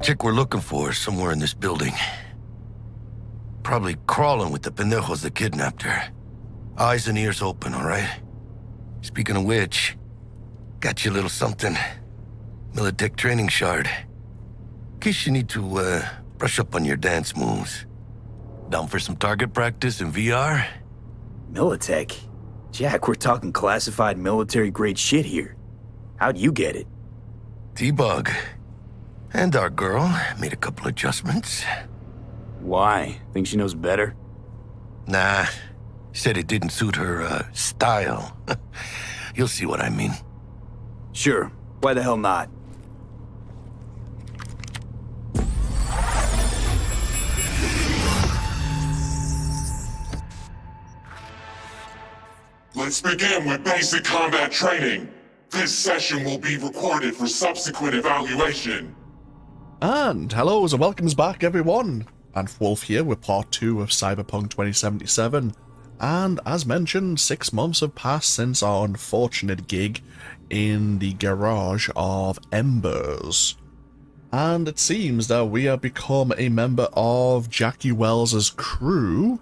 Chick we're looking for is somewhere in this building. Probably crawling with the pendejos that kidnapped her. Eyes and ears open, all right? Speaking of which, got you a little something. Militech training shard. In case you need to, brush up on your dance moves. Down for some target practice in VR? Militech? Jack, we're talking classified military-grade shit here. How'd you get it? T-Bug. And our girl made a couple adjustments. Why? Think she knows better? Nah. Said it didn't suit her, style. You'll see what I mean. Sure. Why the hell not? Let's begin with basic combat training. This session will be recorded for subsequent evaluation. And hello and welcomes back everyone. And Wolf here with part 2 of Cyberpunk 2077. And as mentioned, 6 months have passed since our unfortunate gig in the garage of Embers. And it seems that we have become a member of Jackie Wells' crew,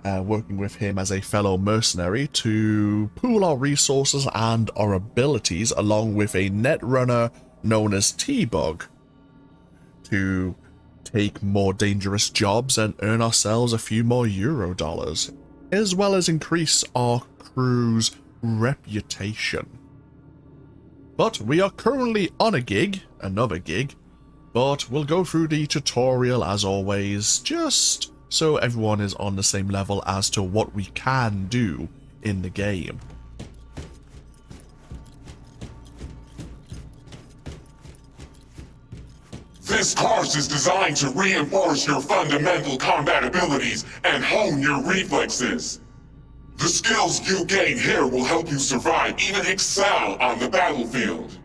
working with him as a fellow mercenary to pool our resources and our abilities along with a netrunner known as T-Bug to take more dangerous jobs and earn ourselves a few more Euro dollars, as well as increase our crew's reputation. But we are currently on a gig, another gig, but we'll go through the tutorial as always, just so everyone is on the same level as to what we can do in the game. This course is designed to reinforce your fundamental combat abilities and hone your reflexes. The skills you gain here will help you survive, even excel on the battlefield.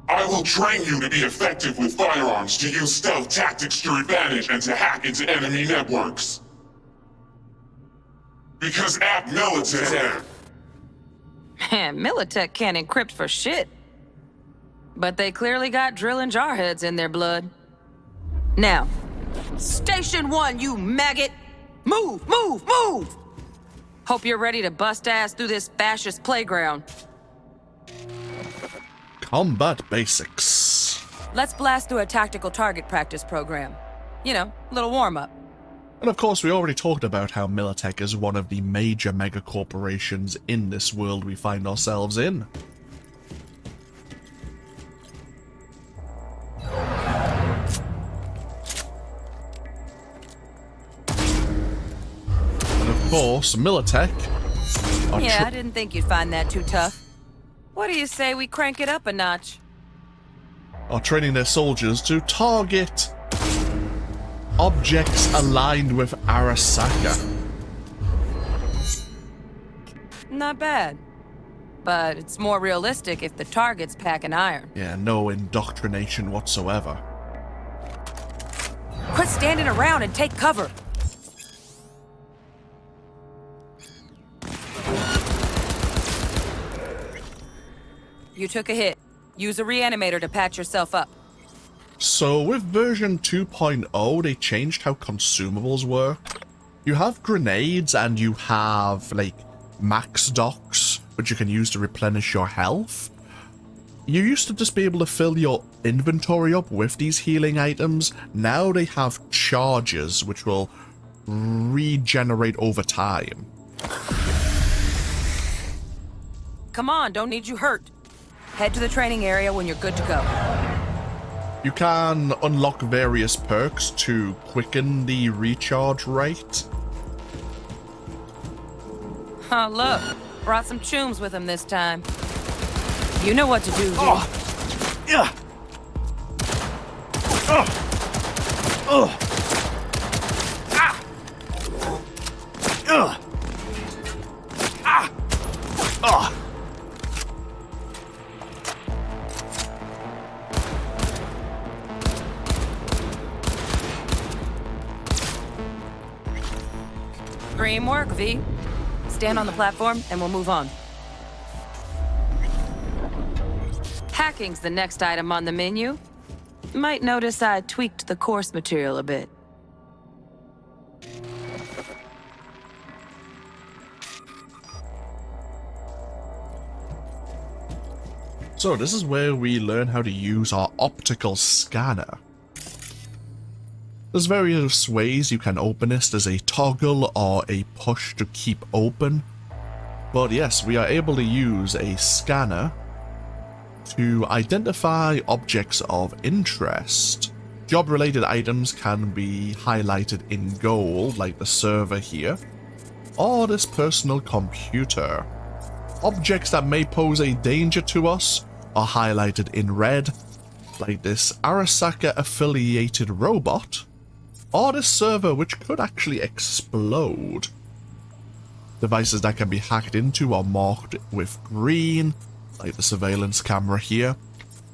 I will train you to be effective with firearms, to use stealth tactics to your advantage, and to hack into enemy networks. Because at Militech... Man, Militech can't encrypt for shit. But they clearly got drill and jarheads in their blood. Now, Station 1, you maggot! Move, move, move! Hope you're ready to bust ass through this fascist playground. Combat basics. Let's blast through a tactical target practice program. You know, a little warm-up. And of course, we already talked about how Militech is one of the major mega corporations in this world we find ourselves in. And of course, Militech Yeah, I didn't think you'd find that too tough. What do you say we crank it up a notch? are training their soldiers to target objects aligned with Arasaka. Not bad. But it's more realistic if the target's packing iron. Yeah, no indoctrination whatsoever. Quit standing around and take cover. You took a hit. Use a reanimator to patch yourself up. So with version 2.0, they changed how consumables work. You have grenades and you have, like, max docs, which you can use to replenish your health. You used to just be able to fill your inventory up with these healing items. Now they have charges, which will regenerate over time. Come on, don't need you hurt. Head to the training area when you're good to go. You can unlock various perks to quicken the recharge rate. Oh, look. Brought some chooms with him this time. You know what to do, dude. Oh. Yeah. Ah. Ah. Dream work, V. Stand on the platform and we'll move on. Hacking's the next item on the menu. Might notice I tweaked the course material a bit. So this is where we learn how to use our optical scanner. There's various ways you can open this. There's a toggle or a push to keep open. But yes, we are able to use a scanner to identify objects of interest. Job-related items can be highlighted in gold, like the server here, or this personal computer. Objects that may pose a danger to us are highlighted in red, like this Arasaka-affiliated robot, or this server which could actually explode. Devices that can be hacked into are marked with green, like the surveillance camera here,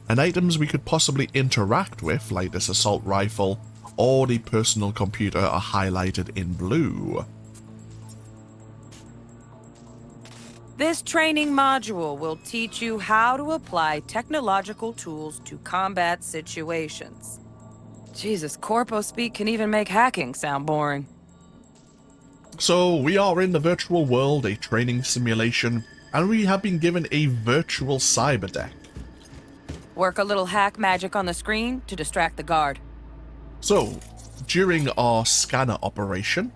and items we could possibly interact with, like this assault rifle or the personal computer, are highlighted in blue. This training module will teach you how to apply technological tools to combat situations. Jesus, corpo speak can even make hacking sound boring. So we are in the virtual world, a training simulation, and we have been given a virtual cyber deck. Work a little hack magic on the screen to distract the guard. So, during our scanner operation,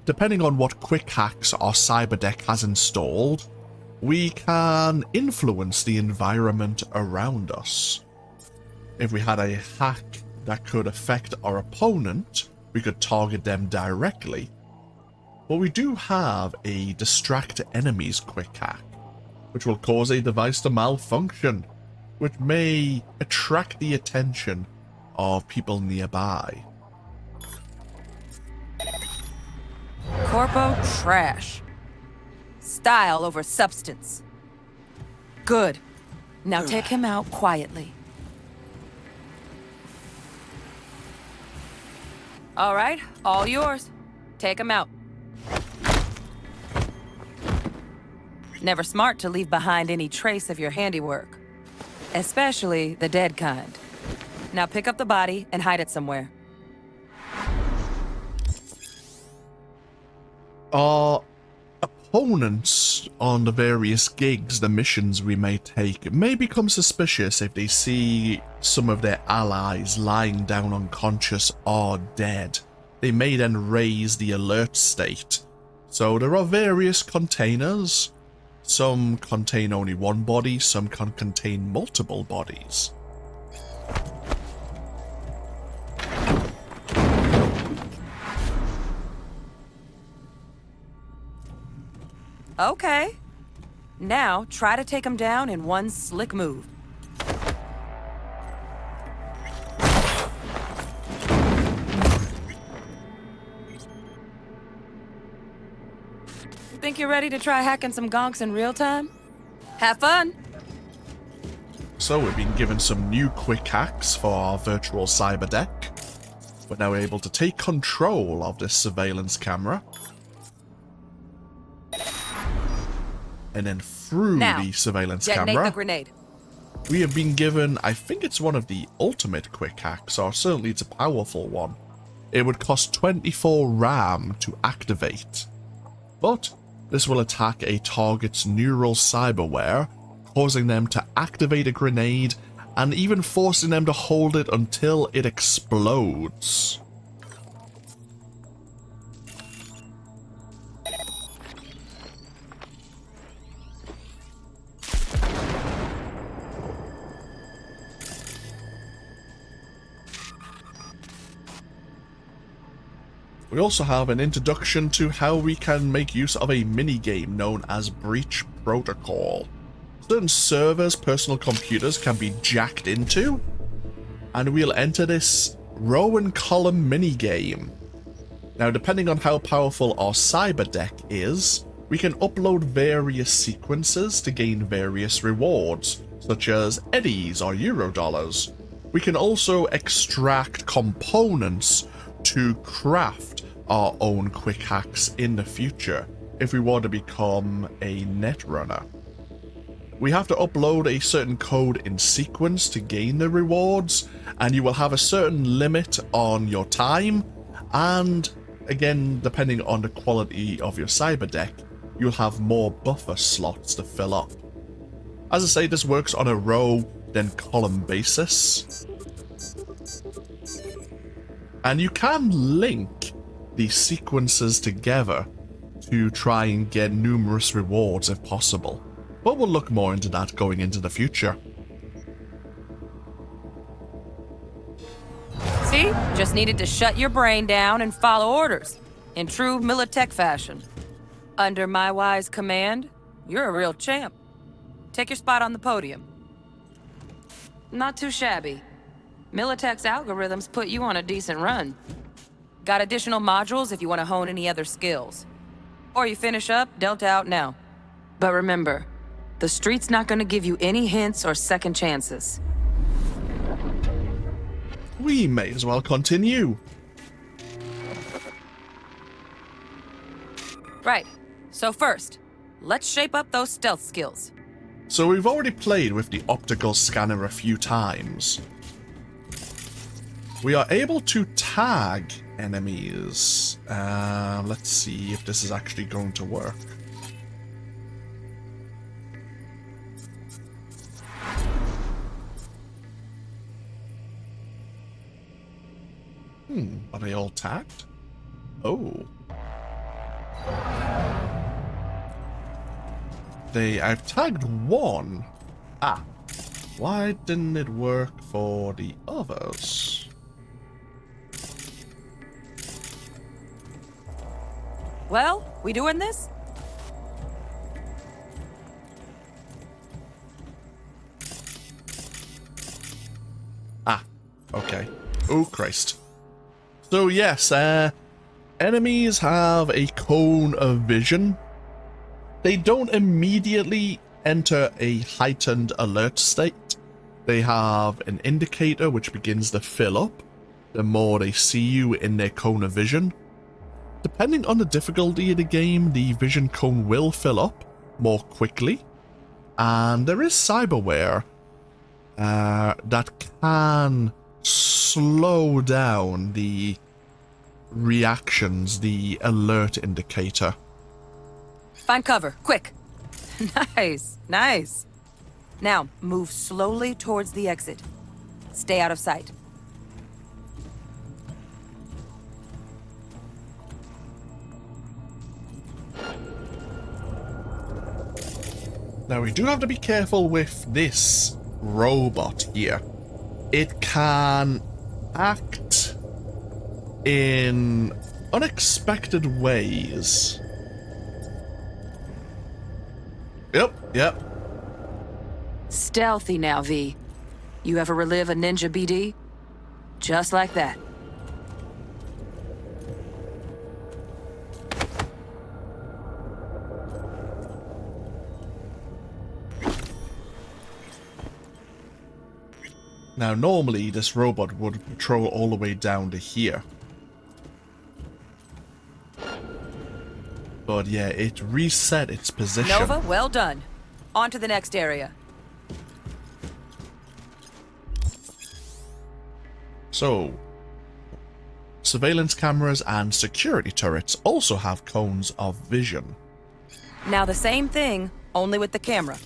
depending on what quick hacks our cyber deck has installed, we can influence the environment around us. If we had a hack that could affect our opponent, we could target them directly. But we do have a distract enemies quick hack, which will cause a device to malfunction, which may attract the attention of people nearby. Corpo trash. Style over substance. Good. Now take him out quietly. All right, all yours. Take him out. Never smart to leave behind any trace of your handiwork. Especially the dead kind. Now pick up the body and hide it somewhere. Our opponents on the various gigs, the missions we may take, may become suspicious if they see some of their allies lying down unconscious or dead. They may then raise the alert state. So there are various containers. Some contain only one body, some can contain multiple bodies. Okay. Now, try to take him down in one slick move. Think you're ready to try hacking some gonks in real time? Have fun! So we've been given some new quick hacks for our virtual cyber deck. We're now able to take control of this surveillance camera. And then through the surveillance detonate camera, the grenade. we have been given, I think it's one of the ultimate quick hacks, or certainly it's a powerful one. It would cost 24 RAM to activate. But this will attack a target's neural cyberware, causing them to activate a grenade and even forcing them to hold it until it explodes. We also have an introduction to how we can make use of a minigame known as Breach Protocol. Certain servers' personal computers can be jacked into, and we'll enter this row and column minigame. Now, depending on how powerful our cyber deck is, we can upload various sequences to gain various rewards, such as eddies or Eurodollars. We can also extract components to craft our own quick hacks in the future if we want to become a netrunner. we have to upload a certain code in sequence to gain the rewards, and you will have a certain limit on your time, and again, depending on the quality of your cyber deck, you'll have more buffer slots to fill up. As I say, this works on a row then column basis. And you can link these sequences together to try and get numerous rewards if possible. But we'll look more into that going into the future. See? Just needed to shut your brain down and follow orders. In true Militech fashion. Under my wise command, you're a real champ. Take your spot on the podium. Not too shabby. Militech's algorithms put you on a decent run. Got additional modules if you want to hone any other skills. Or you finish up, Delta out now. But remember, the street's not gonna give you any hints or second chances. We may as well continue. Right. So first, let's shape up those stealth skills. So we've already played with the optical scanner a few times. We are able to tag enemies. Let's see if this is actually going to work. Are they all tagged? Oh. I've tagged one. Ah. Why didn't it work for the others? Well, we doing this? Ah. Okay. Oh, Christ. So yes, enemies have a cone of vision. They don't immediately enter a heightened alert state. They have an indicator which begins to fill up the more they see you in their cone of vision. Depending on the difficulty of the game, the vision cone will fill up more quickly. And there is cyberware that can slow down the reactions, the alert indicator. Find cover, quick. Nice, nice. Now, move slowly towards the exit. Stay out of sight. Now, we do have to be careful with this robot here. It can act in unexpected ways. Yep. Stealthy now, V. You ever relive a ninja BD? Just like that. Now, normally this robot would patrol all the way down to here. But yeah, it reset its position. Nova, well done. On to the next area. So, surveillance cameras and security turrets also have cones of vision. Now the same thing, only with the camera.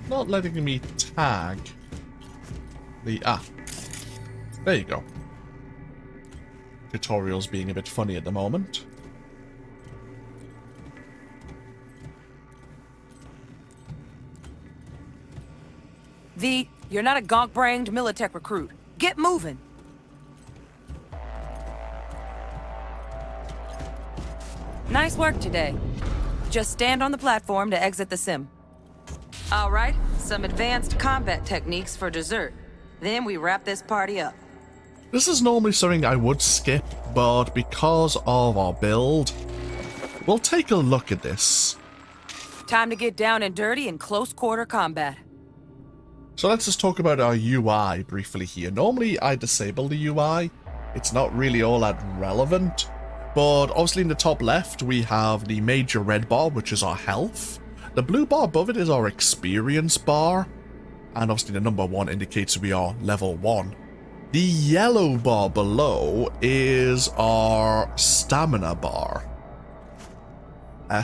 Not letting me tag the... there you go. Tutorial's being a bit funny at the moment. V, you're not a gonk-brained Militech recruit. Get moving. Nice work today. Just stand on the platform to exit the sim. All right, some advanced combat techniques for dessert. Then we wrap this party up. This is normally something I would skip, but because of our build, we'll take a look at this. Time to get down and dirty in close quarter combat. So let's just talk about our UI briefly here. Normally I disable the UI, it's not really all that relevant. But obviously in the top left, we have the major red bar, which is our health. The blue bar above it is our experience bar. And obviously the number 1 indicates we are level 1. The yellow bar below is our stamina bar.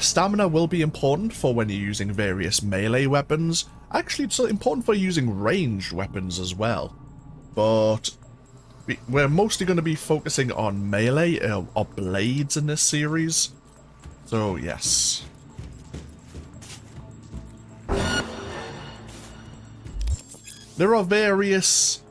Stamina will be important for when you're using various melee weapons. Actually, it's important for using ranged weapons as well. But we're mostly going to be focusing on melee or blades in this series. So, yes. There are various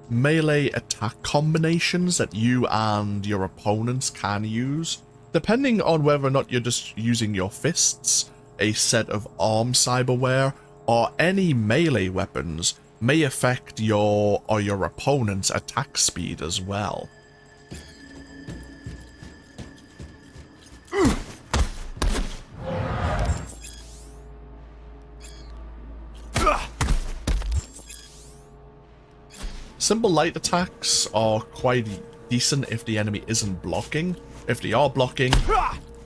melee attack combinations that you and your opponents can use. Depending on whether or not you're just using your fists, a set of arm cyberware, or any melee weapons may affect your or your opponent's attack speed as well. Simple light attacks are quite decent if the enemy isn't blocking. If they are blocking,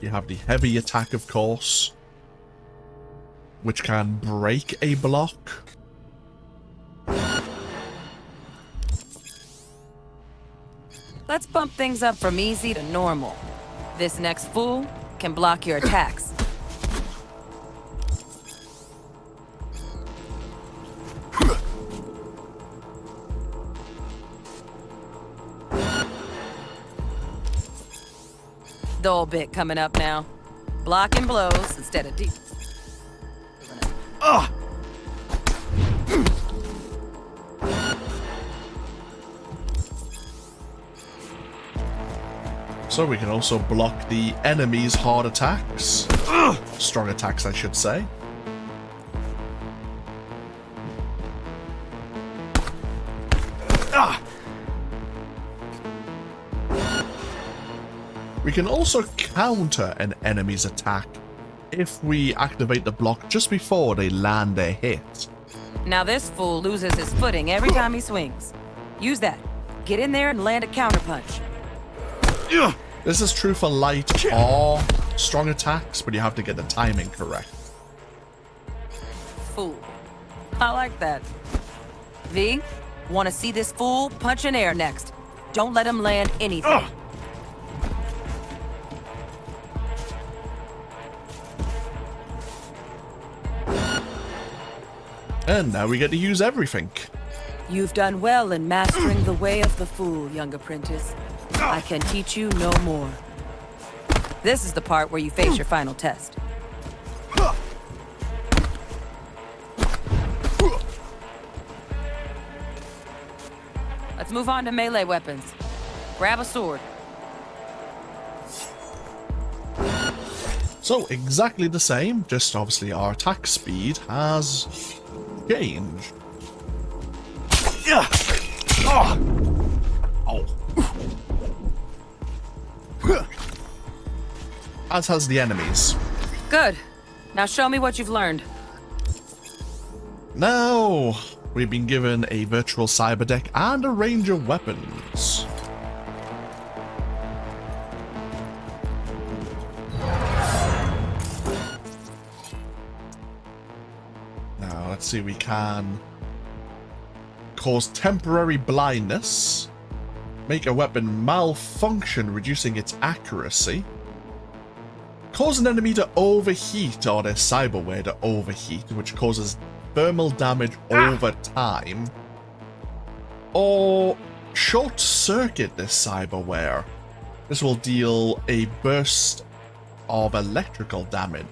you have the heavy attack, of course, which can break a block. Let's bump things up from easy to normal. This next fool can block your attacks. Dull bit coming up now. Blocking blows instead of deep. So we can also block the enemy's hard attacks. Strong attacks, I should say. We can also counter an enemy's attack if we activate the block just before they land their hit. Now this fool loses his footing every time he swings. Use that. Get in there and land a counterpunch. This is true for light or strong attacks, but you have to get the timing correct. Fool. I like that. V, want to see this fool punch in air next. Don't let him land anything. And now we get to use everything. You've done well in mastering the way of the fool, young apprentice. I can teach you no more. This is the part where you face your final test. Let's move on to melee weapons. Grab a sword. So exactly the same, just obviously our attack speed has changed. As has the enemies. Good. Now show me what you've learned. Now, we've been given a virtual cyber deck and a range of weapons. Now, let's see, we can cause temporary blindness, make a weapon malfunction, reducing its accuracy, cause an enemy to overheat or their cyberware to overheat, which causes thermal damage over time, or short circuit this cyberware. This will deal a burst of electrical damage,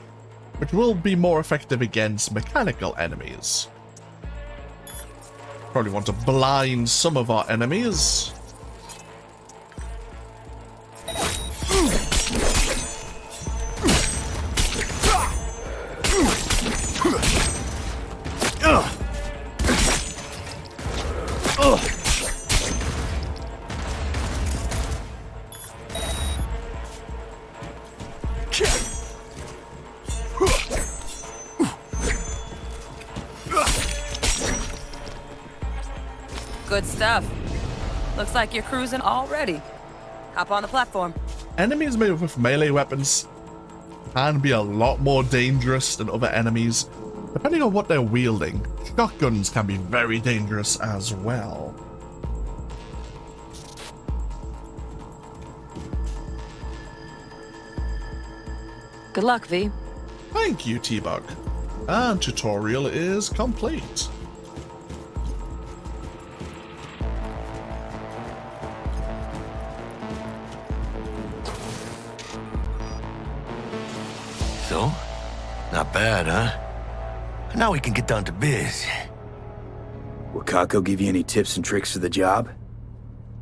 which will be more effective against mechanical enemies. Probably want to blind some of our enemies. Good stuff. Looks like you're cruising already. Hop on the platform. Enemies made with melee weapons can be a lot more dangerous than other enemies, depending on what they're wielding. Shotguns can be very dangerous as well. Good luck, V. Thank you, T-Bug. And tutorial is complete. So? Not bad, huh? Now we can get down to biz. Will Kako give you any tips and tricks for the job?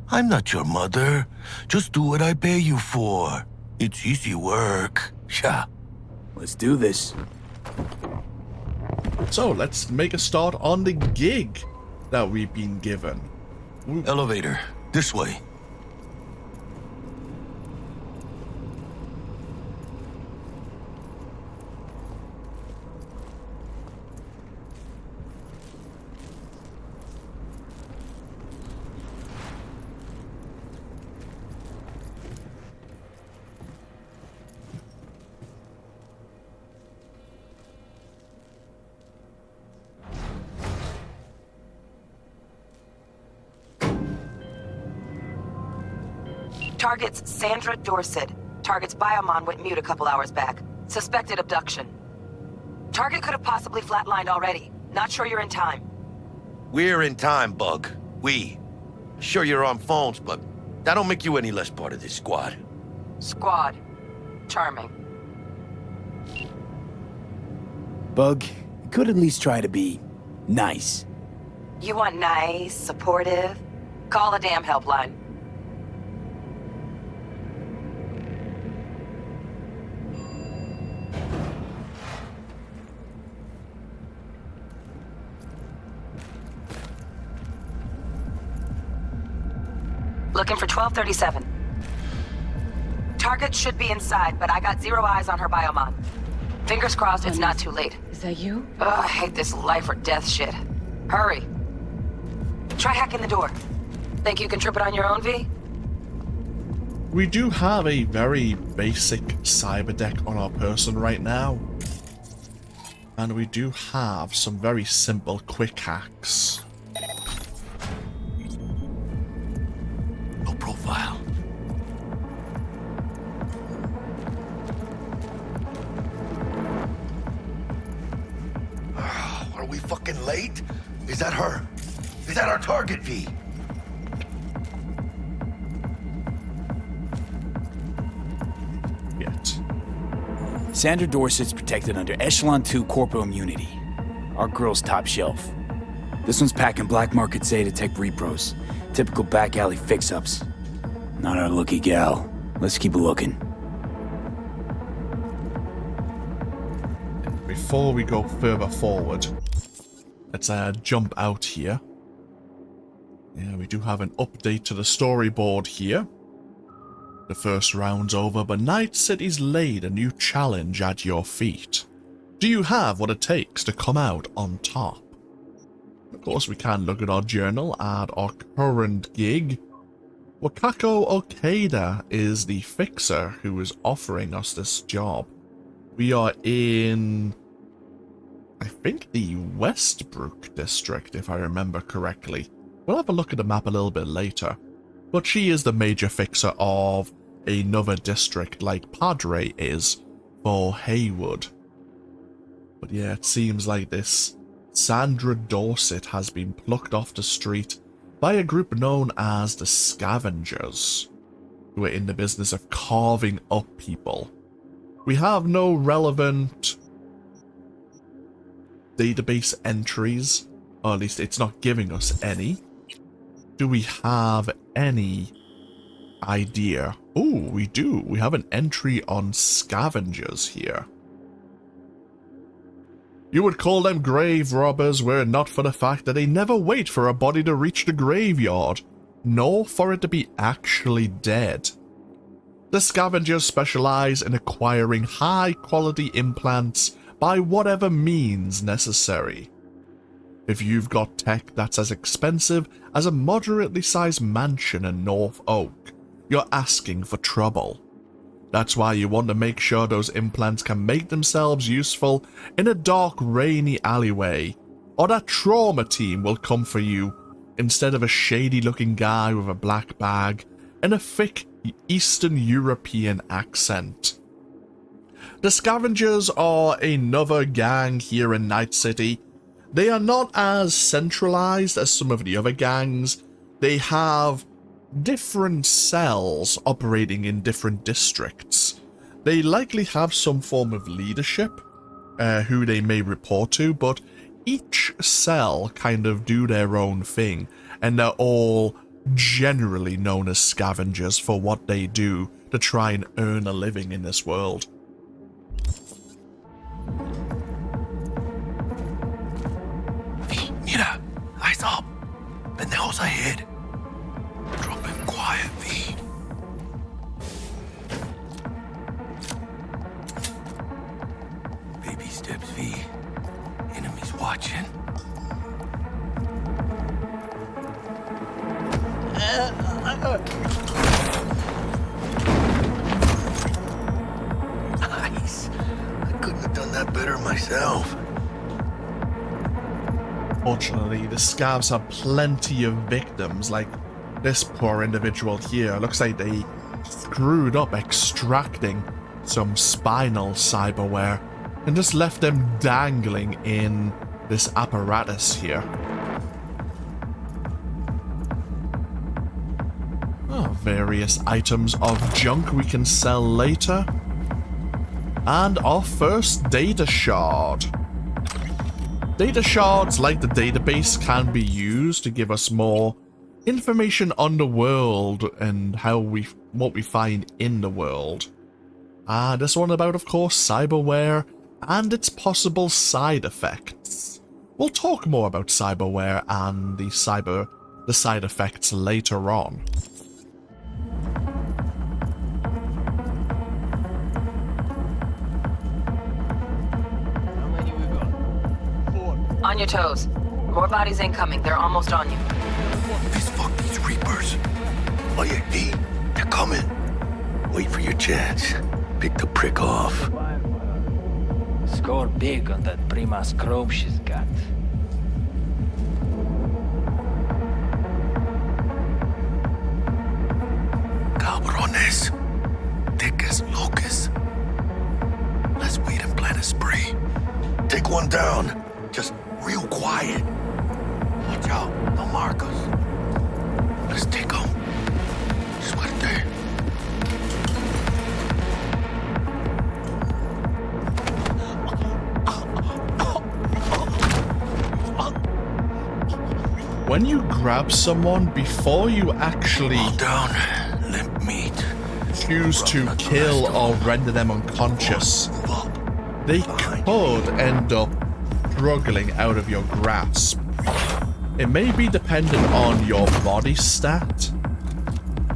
I'm not your mother. Just do what I pay you for. It's easy work. Sha. Let's do this. So let's make a start on the gig that we've been given. Elevator. This way. Target's Sandra Dorset. Target's biomon went mute a couple hours back. Suspected abduction. Target could have possibly flatlined already. Not sure you're in time. We're in time, Bug. We. Sure you're on phones, but that don't make you any less part of this squad. Squad. Charming. Bug, you could at least try to be nice. You want nice, supportive? Call the damn helpline. Looking for 1237. Target should be inside, but I got 0 eyes on her biomon. Fingers crossed it's not too late. Is that you? Ugh, I hate this life or death shit. Hurry. Try hacking the door. Think you can trip it on your own, V? We do have a very basic cyber deck on our person right now. And we do have some very simple quick hacks. No profile. Are we fucking late? Is that her? Is that our target, V? Yet. Sandra Dorset's protected under Echelon 2 corpo immunity. Our girl's top shelf. This one's packing black market Zeta Tech repros. Typical back alley fix-ups. Not our lucky gal. Let's keep looking. Before we go further forward, let's jump out here. Yeah, we do have an update to the storyboard here. The first round's over, but Night City's laid a new challenge at your feet. Do you have what it takes to come out on top? Of course, we can look at our journal and our current gig. Wakako Okada is the fixer who is offering us this job. We are in, I think, the Westbrook district, if I remember correctly. We'll have a look at the map a little bit later. But she is the major fixer of another district like Padre is for Haywood. But yeah, it seems like this Sandra Dorset has been plucked off the street by a group known as the Scavengers, who are in the business of carving up people. We have no relevant database entries, or at least it's not giving us any. Do we have any idea? Oh, we do. We have an entry on Scavengers here. You would call them grave robbers were it not for the fact that they never wait for a body to reach the graveyard, nor for it to be actually dead. The Scavengers specialize in acquiring high-quality implants by whatever means necessary. If you've got tech that's as expensive as a moderately sized mansion in North Oak, you're asking for trouble. That's why you want to make sure those implants can make themselves useful in a dark, rainy alleyway, or that trauma team will come for you instead of a shady-looking guy with a black bag and a thick Eastern European accent. The Scavengers are another gang here in Night City. They are not as centralized as some of the other gangs. They have different cells operating in different districts. They likely have some form of leadership, who they may report to, but each cell kind of do their own thing, and they're all generally known as scavengers for what they do to try and earn a living in this world. Mira, eyes up. Pendejos ahead. Drop him quiet, V. Baby steps, V. Enemies watching. Nice. I couldn't have done that better myself. Fortunately, the Scavs have plenty of victims, like this poor individual here. Looks like they screwed up extracting some spinal cyberware and just left them dangling in this apparatus here. Oh, various items of junk we can sell later. And our first data shard. Data shards, like the database, can be used to give us more information on the world and what we find in the world. This one about, of course, cyberware and its possible side effects. We'll talk more about cyberware and the side effects later on. On your toes. More bodies incoming. They're almost on you. Fist fuck these Reapers. Oh yeah, D, they're coming. Wait for your chance. Pick the prick off. Score big on that Prima scrope she's got. Cabrones. Thick as locusts. Let's wait and plan a spree. Take one down. Just real quiet. Watch out, they'll mark us. Let's take them. Suerte. When you grab someone, before you actually Fall down, limp meat. choose to kill or render them unconscious, they could end up struggling out of your grasp. It may be dependent on your body stat,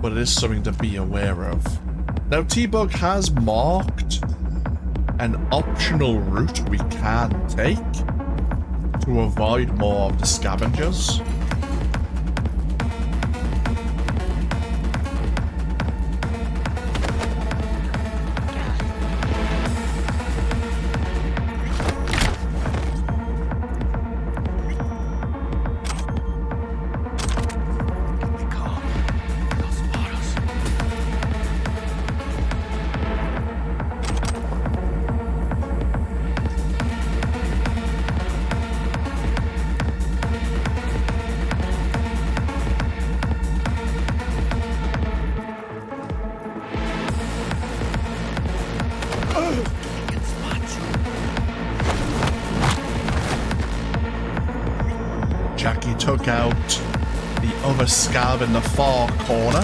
but it is something to be aware of. Now, T-Bug has marked an optional route we can take to avoid more of the scavengers. Jackie took out the other scav in the far corner.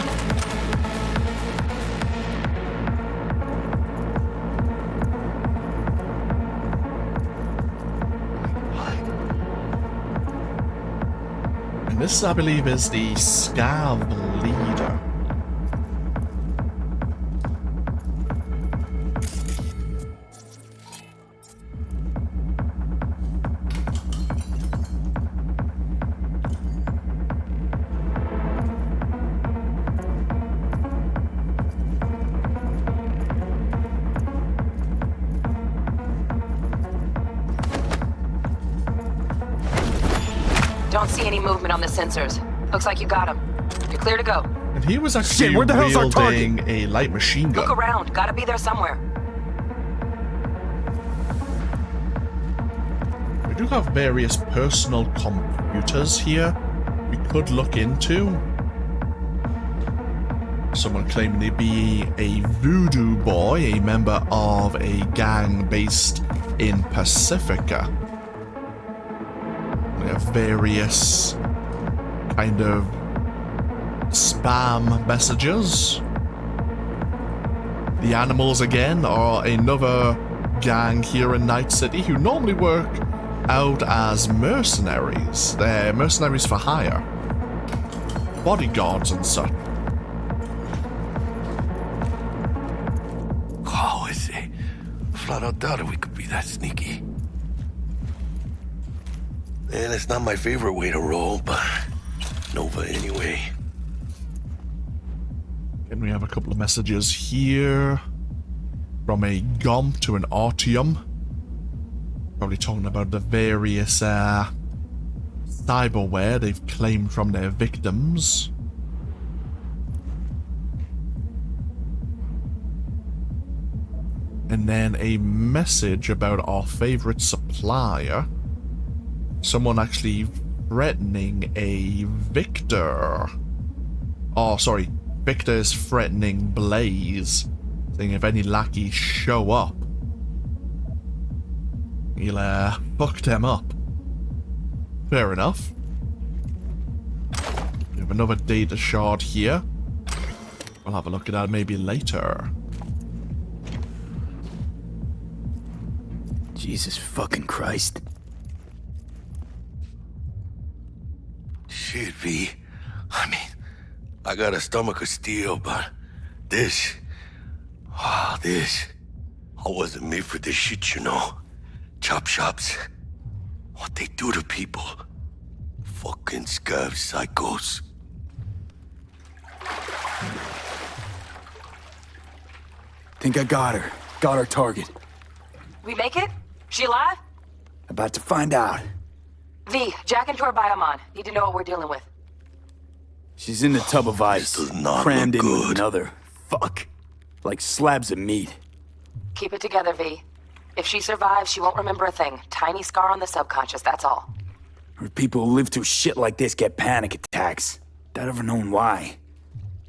And this, I believe, is the scav leader. Don't see any movement on the sensors. Looks like you got him. You're clear to go. And he was actually Shit, where the hell's our target? wielding a light machine gun. Look around. Gotta be there somewhere. We do have various personal computers here we could look into. Someone claiming to be a voodoo boy, a member of a gang based in Pacifica. We have various kind of spam messages. The Animals again are another gang here in Night City who normally work out as mercenaries. They're mercenaries for hire. Bodyguards and such. Oh, is it? Flat out doubted we could be that sneaky. And it's not my favorite way to roll, but Nova anyway. And we have a couple of messages here. From a Gomp to an Artium. Probably talking about the various cyberware they've claimed from their victims. And then a message about our favorite supplier. Someone actually threatening a Victor. Oh, sorry. Victor is threatening Blaze. Saying if any lackeys show up, he'll fuck them up. Fair enough. We have another data shard here. We'll have a look at that maybe later. Jesus fucking Christ. Shit, V. I mean, I got a stomach of steel, but this... Ah, this... I wasn't made for this shit, you know. Chop shops. What they do to people. Fucking Scavs psychos. Think I got her. Got our target. We make it? She alive? About to find out. V, jack into her biomon. Need to know what we're dealing with. She's in the tub of ice, does not crammed look in with good. another. Fuck. Like slabs of meat. Keep it together, V. If she survives, she won't remember a thing. Tiny scar on the subconscious, that's all. Or people who live through shit like this get panic attacks. Without ever knowing why.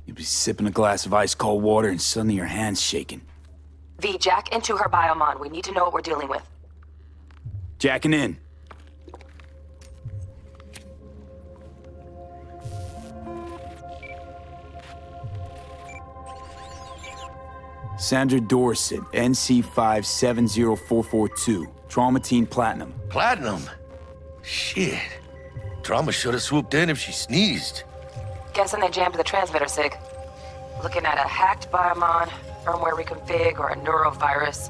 You'd be sipping a glass of ice-cold water and suddenly your hand's shaking. V, jack into her biomon. We need to know what we're dealing with. Jacking in. Sandra Dorset, NC570442. Traumatine Platinum. Platinum? Shit. Drama should have swooped in if she sneezed. Guessing they jammed the transmitter sig. Looking at a hacked biomon, firmware reconfig, or a neurovirus.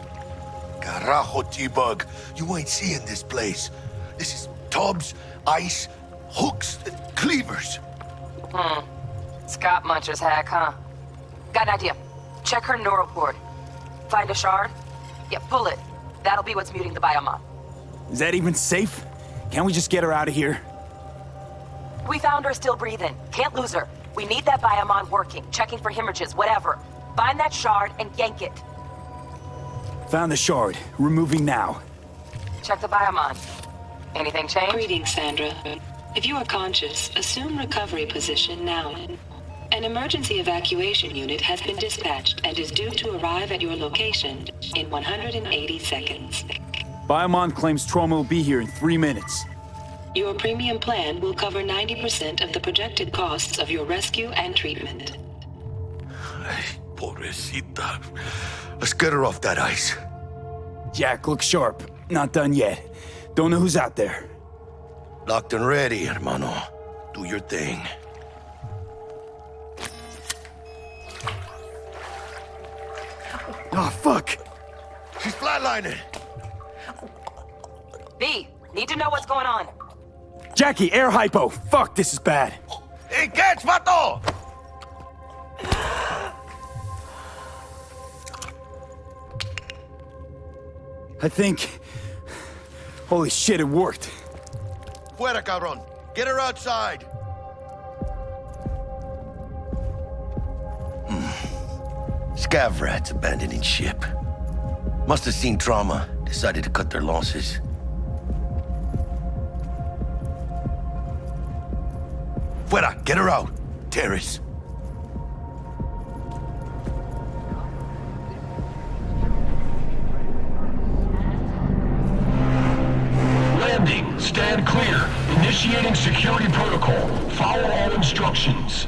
Carajo, T-Bug. You ain't seeing this place. This is tubs, ice, hooks, and cleavers. Scott Muncher's hack, huh? Got an idea. Check her neural port. Find a shard? Yeah, pull it. That'll be what's muting the biomon. Is that even safe? Can't we just get her out of here? We found her still breathing. Can't lose her. We need that biomon working, checking for hemorrhages, whatever. Find that shard and yank it. Found the shard. Removing now. Check the biomon. Anything change? Greetings, Sandra. If you are conscious, assume recovery position now. An emergency evacuation unit has been dispatched and is due to arrive at your location in 180 seconds. Biomon claims trauma will be here in 3 minutes. Your premium plan will cover 90% of the projected costs of your rescue and treatment. Ay, pobrecita. Let's get her off that ice. Jack, look sharp. Not done yet. Don't know who's out there. Locked and ready, hermano. Do your thing. Oh, fuck. She's flatlining. V, need to know what's going on. Jackie, air hypo. Fuck, this is bad. Hey, catch, vato! I think... Holy shit, it worked. Fuera, cabrón. Get her outside! Scav rats abandoning ship. Must have seen trauma, decided to cut their losses. Fuera, get her out. Terrace. Landing. Stand clear. Initiating security protocol. Follow all instructions.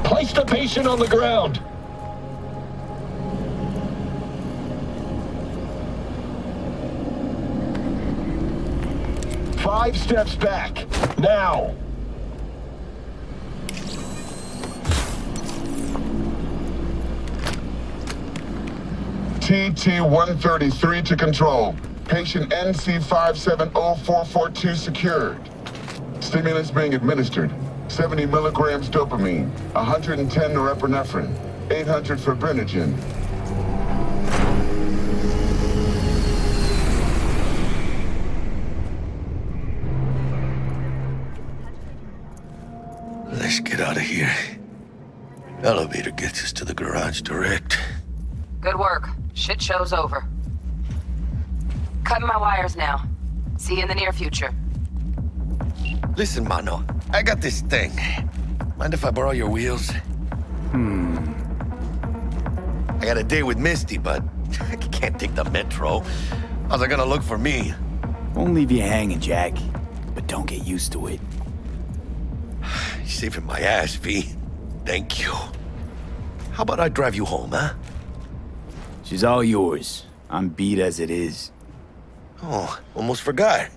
Place the patient on the ground. Five steps back. Now. TT-133 to control. Patient NC570442 secured. Stimulants being administered. 70 milligrams dopamine, 110 norepinephrine, 800 fibrinogen. Let's get out of here. Elevator gets us to the garage direct. Good work. Shit show's over. Cutting my wires now. See you in the near future. Listen, mano. I got this thing. Mind if I borrow your wheels? I got a date with Misty, but I can't take the metro. How's it gonna look for me? Won't leave you hanging, Jack. But don't get used to it. You're saving my ass, V. Thank you. How about I drive you home, huh? She's all yours. I'm beat as it is. Oh, almost forgot.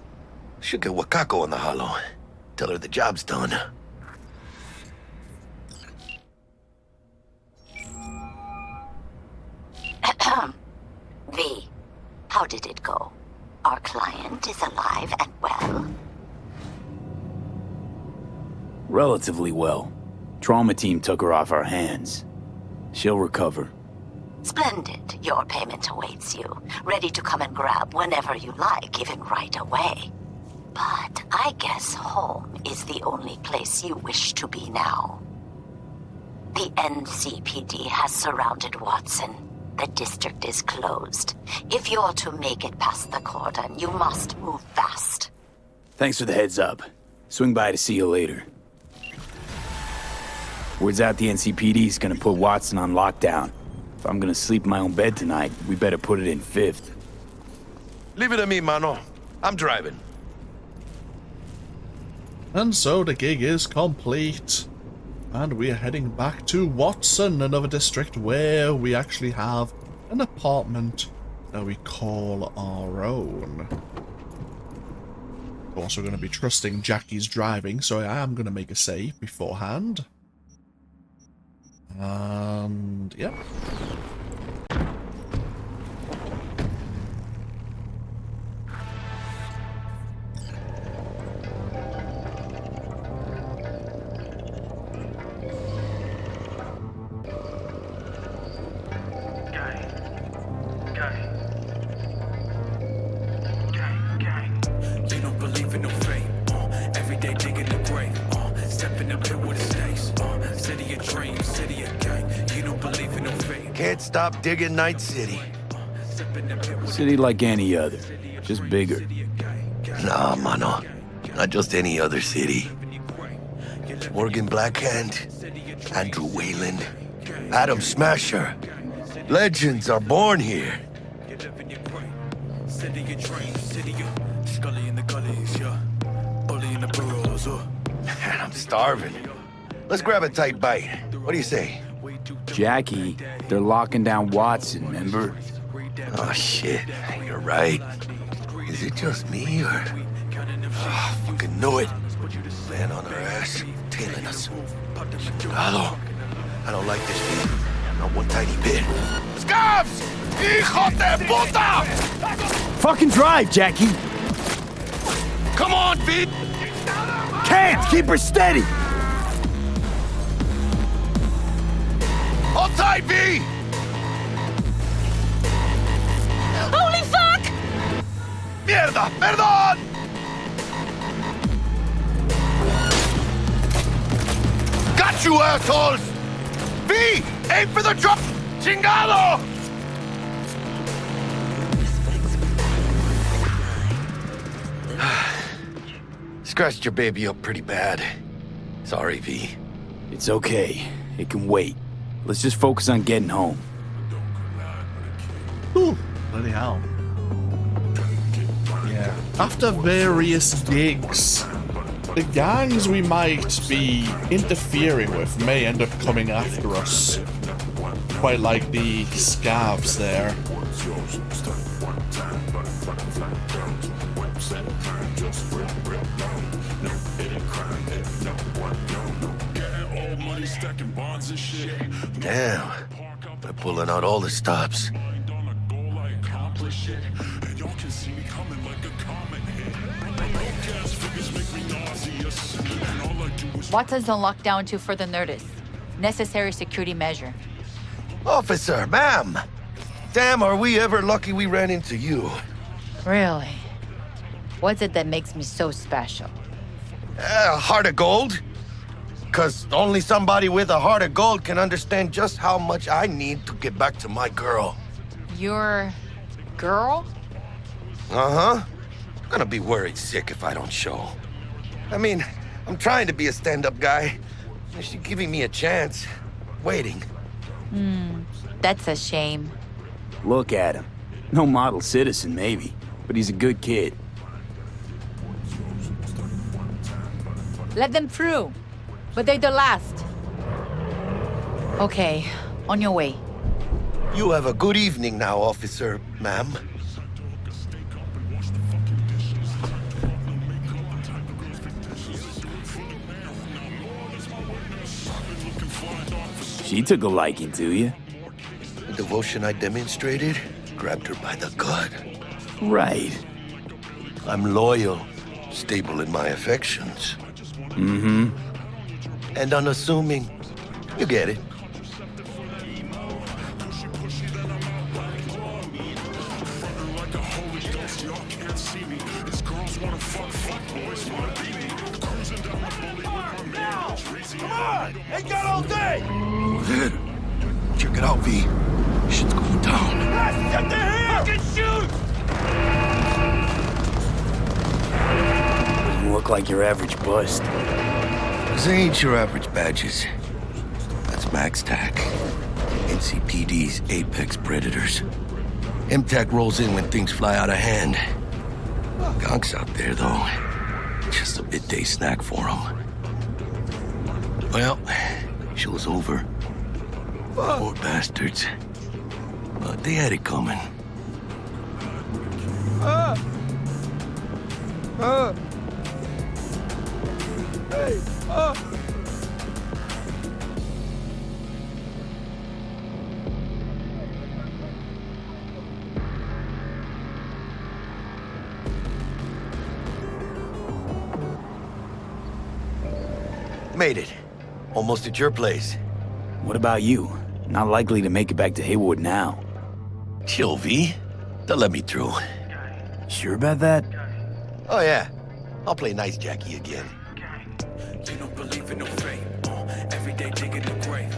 Should get Wakako on the holo. Tell her the job's done. V, how did it go? Our client is alive and well? Relatively well. Trauma team took her off our hands. She'll recover. Splendid. Your payment awaits you. Ready to come and grab whenever you like, even right away. But I guess home is the only place you wish to be now. The NCPD has surrounded Watson. The district is closed. If you're to make it past the cordon, you must move fast. Thanks for the heads up. Swing by to see you later. Word's out the NCPD's gonna put Watson on lockdown. If I'm gonna sleep in my own bed tonight, we better put it in 5th. Leave it to me, mano. I'm driving. And so the gig is complete. And we are heading back to Watson, another district where we actually have an apartment that we call our own. Of course, we're going to be trusting Jackie's driving, so I am going to make a save beforehand. And, yep. Can't stop digging Night City. City like any other, just bigger. Nah, mano. Not just any other city. Morgan Blackhand, Andrew Wayland, Adam Smasher. Legends are born here. Man, I'm starving. Let's grab a tight bite. What do you say? Jackie, they're locking down Watson, remember? Oh, shit. You're right. Is it just me, or... Oh, fucking knew it. Man on our ass, tailing us. Chingado. I don't like this, dude. Not one tiny bit. Scavs! Hijo de puta! Fucking drive, Jackie! Come on, Pete! Can't! Keep her steady! Hold tight, V! Holy fuck! Perdón! Got you, assholes! V! Aim for the truck! Chingado! Scratched your baby up pretty bad. Sorry, V. It's okay. It can wait. Let's just focus on getting home. Ooh, bloody hell. Yeah. After various gigs, the gangs we might be interfering with may end up coming after us. Quite like the Scavs there. Damn. They're pulling out all the stops. Watson's on lockdown to further notice. Necessary security measure. Officer, ma'am! Damn, are we ever lucky we ran into you. Really? What's it that makes me so special? Heart of gold? 'Cause only somebody with a heart of gold can understand just how much I need to get back to my girl. Your girl? Uh-huh. Gonna be worried sick if I don't show. I mean, I'm trying to be a stand-up guy. She's giving me a chance. Waiting. That's a shame. Look at him. No model citizen, maybe, but he's a good kid. Let them through. But they're the last. Okay, on your way. You have a good evening now, officer, ma'am. She took a liking to you. The devotion I demonstrated grabbed her by the gut. Right. I'm loyal, stable in my affections. Mm-hmm. And unassuming. You get it. Come on! Ain't got all day! Check it out, V. Shit's going down. Get the here! Fucking shoot! Doesn't look like your average bust. These ain't your average badges. That's Max TAC. NCPD's apex predators. MTAC rolls in when things fly out of hand. Gonks out there, though. Just a midday snack for them. Well, show's over. Poor bastards. But they had it coming. Hey! Made it. Almost at your place. What about you? Not likely to make it back to Haywood now. Chill, V. They'll let me through. Sure about that? Oh, yeah. I'll play nice Jackie again. You don't believe in no fate. Every day digging the grave.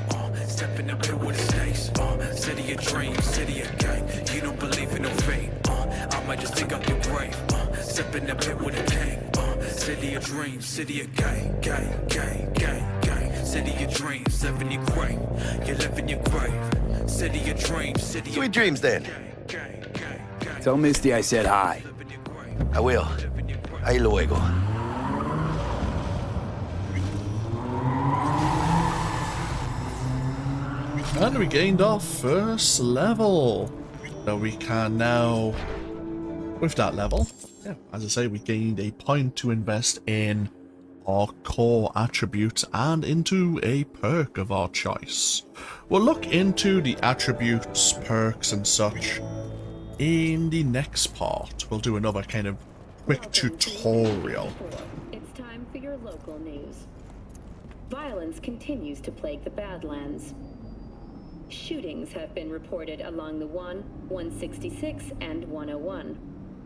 Step in the pit with the snakes. City of dreams, city of gang. You don't believe in no fate. I might just dig up your grave. Step in the pit with a gang. City of dreams, city of gang, gang, gang, gang, gang. City of dreams, live in your grave. You live in your grave. City of dreams, city of Sweet dreams, then. Tell Misty I said hi. I will. Ahí luego. And we gained our first level. So we can now, with that level, yeah, as I say, we gained a point to invest in our core attributes and into a perk of our choice. We'll look into the attributes, perks and such in the next part. We'll do another kind of quick tutorial. It's time for your local news. Violence continues to plague the Badlands. Shootings have been reported along the 1, 166, and 101.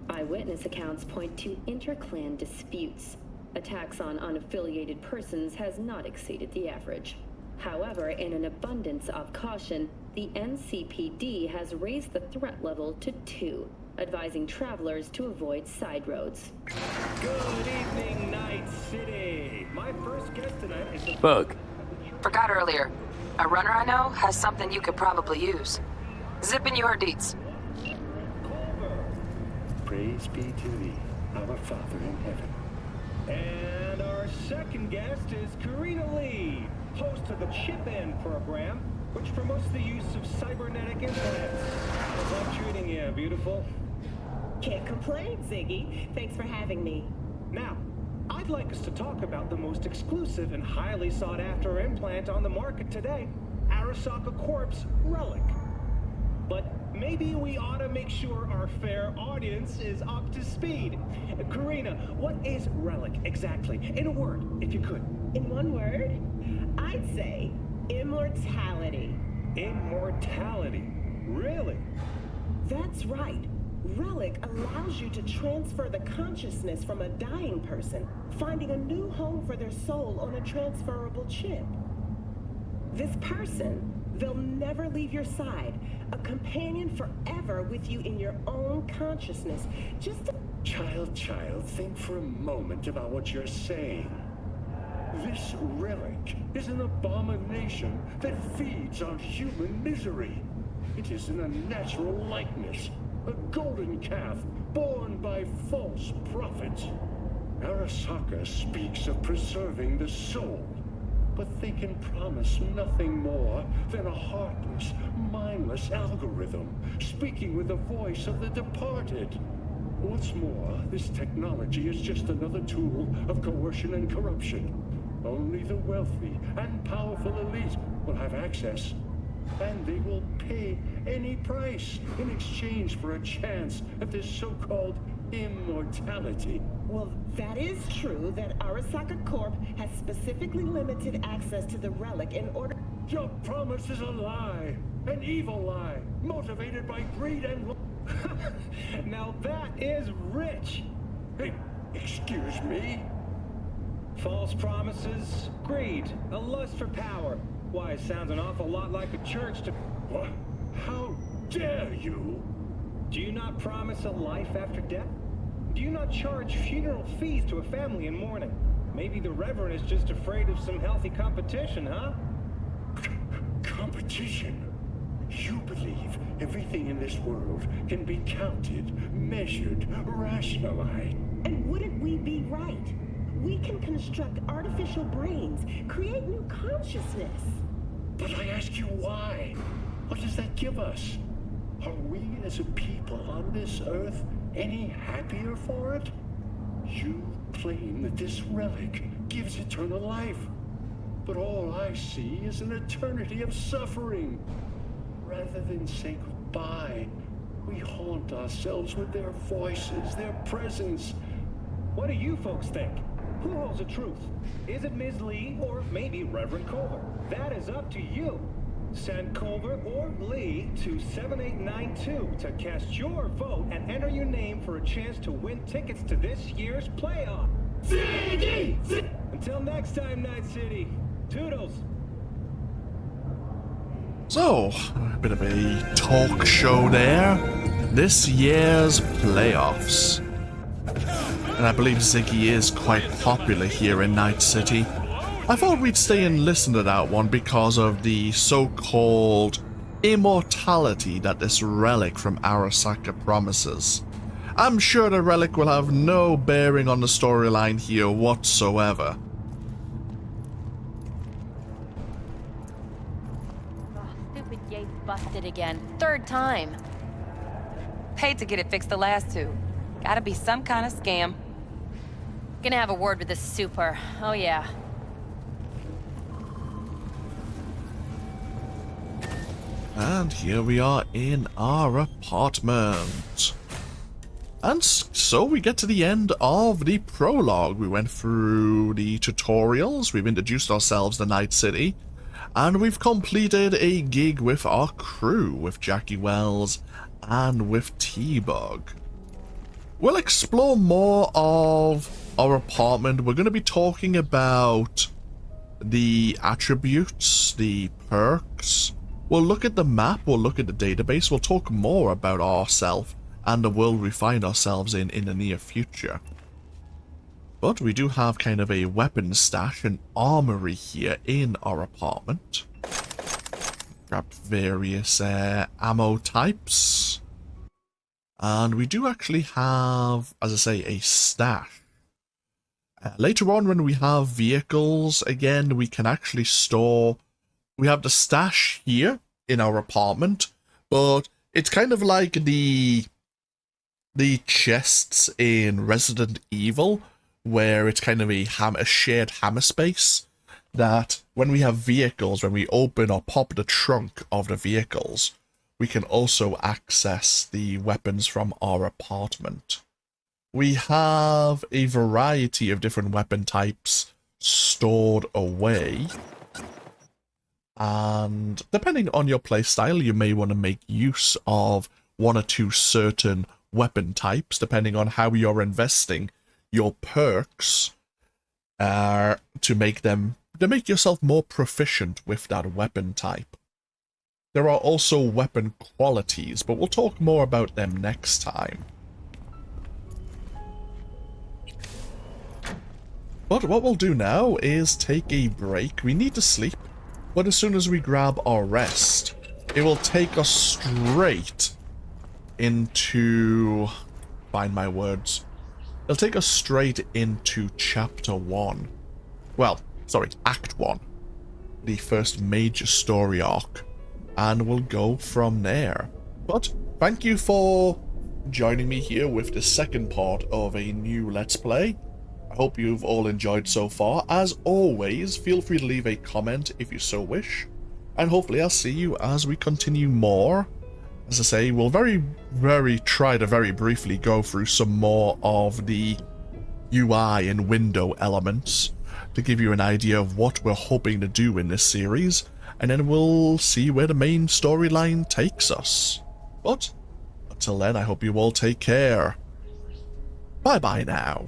Eyewitness accounts point to interclan disputes. Attacks on unaffiliated persons has not exceeded the average. However, in an abundance of caution, the NCPD has raised the threat level to 2, advising travelers to avoid side roads. Good evening, Night City. My first guest tonight is the Bug. Forgot earlier. A runner I know has something you could probably use. Zip in your deets. Praise be to thee, our Father in heaven. And our second guest is Karina Lee, host of the Chip-In program, which promotes the use of cybernetic implants. How's that treating you, beautiful? Can't complain, Ziggy. Thanks for having me. Now, I'd like us to talk about the most exclusive and highly sought-after implant on the market today, Arasaka Corp's Relic. But maybe we ought to make sure our fair audience is up to speed. Karina, what is Relic exactly? In a word, if you could. In one word, I'd say immortality. Immortality? Really? That's right. Relic allows you to transfer the consciousness from a dying person, finding a new home for their soul on a transferable chip. This person, they'll never leave your side, a companion forever with you in your own consciousness. Just a... Child, think for a moment about what you're saying. This relic is an abomination that feeds on human misery. It is an unnatural likeness, a golden calf born by false prophets. Arasaka speaks of preserving the soul, but they can promise nothing more than a heartless, mindless algorithm, speaking with the voice of the departed. What's more, this technology is just another tool of coercion and corruption. Only the wealthy and powerful elite will have access, and they will pay any price in exchange for a chance at this so-called immortality. Well, that is true that Arasaka Corp has specifically limited access to the relic in order... Your promise is a lie, an evil lie, motivated by greed and... Now that is rich! Hey, excuse me? False promises, greed, a lust for power. Why, it sounds an awful lot like a church to... What? How dare you? Do you not promise a life after death? Do you not charge funeral fees to a family in mourning? Maybe the Reverend is just afraid of some healthy competition, huh? Competition? You believe everything in this world can be counted, measured, rationalized. And wouldn't we be right? We can construct artificial brains, create new consciousness. But I ask you why? What does that give us? Are we as a people on this earth any happier for it? You claim that this relic gives eternal life, but all I see is an eternity of suffering. Rather than say goodbye, we haunt ourselves with their voices, their presence. What do you folks think? Who holds the truth? Is it Ms. Lee or maybe Reverend Culver? That is up to you. Send Culver or Lee to 7892 to cast your vote and enter your name for a chance to win tickets to this year's playoff. Until next time, Night City. Toodles. So, a bit of a talk show there. This year's playoffs. And I believe Ziggy is quite popular here in Night City. I thought we'd stay and listen to that one because of the so-called immortality that this relic from Arasaka promises. I'm sure the relic will have no bearing on the storyline here whatsoever. Stupid gate's busted again. Third time. Paid to get it fixed the last 2. Gotta be some kind of scam. Gonna have a word with the super. Oh yeah. And here we are in our apartment. And so we get to the end of the prologue. We went through the tutorials, we've introduced ourselves to Night City, and we've completed a gig with our crew, with Jackie Wells and with T-Bug. we'll explore more of our apartment. We're going to be talking about the attributes, the perks. We'll look at the map, we'll look at the database, we'll talk more about ourselves and the world we find ourselves in the near future. But we do have kind of a weapon stash, an armory here in our apartment. Grabbed various ammo types. And we do actually have, as I say, a stash. Later on when we have vehicles, again, we can actually store... We have the stash here in our apartment, but it's kind of like the chests in Resident Evil, where it's kind of a shared hammer space, that when we have vehicles, when we open or pop the trunk of the vehicles, we can also access the weapons from our apartment. We have a variety of different weapon types stored away. And depending on your playstyle, you may want to make use of one or two certain weapon types, depending on how you're investing your perks to make yourself more proficient with that weapon type. There are also weapon qualities, but we'll talk more about them next time. But what we'll do now is take a break. We need to sleep, but as soon as we grab our rest, it will take us straight into... Find my words. It'll take us straight into Chapter 1. Well, sorry, Act 1. The first major story arc. And we'll go from there. But thank you for joining me here with the second part of a new Let's Play. I hope you've all enjoyed so far. As always, feel free to leave a comment if you so wish. And hopefully I'll see you as we continue more. As I say, we'll try to very briefly go through some more of the UI and window elements to give you an idea of what we're hoping to do in this series, and then we'll see where the main storyline takes us. But until then, I hope you all take care. Bye bye now.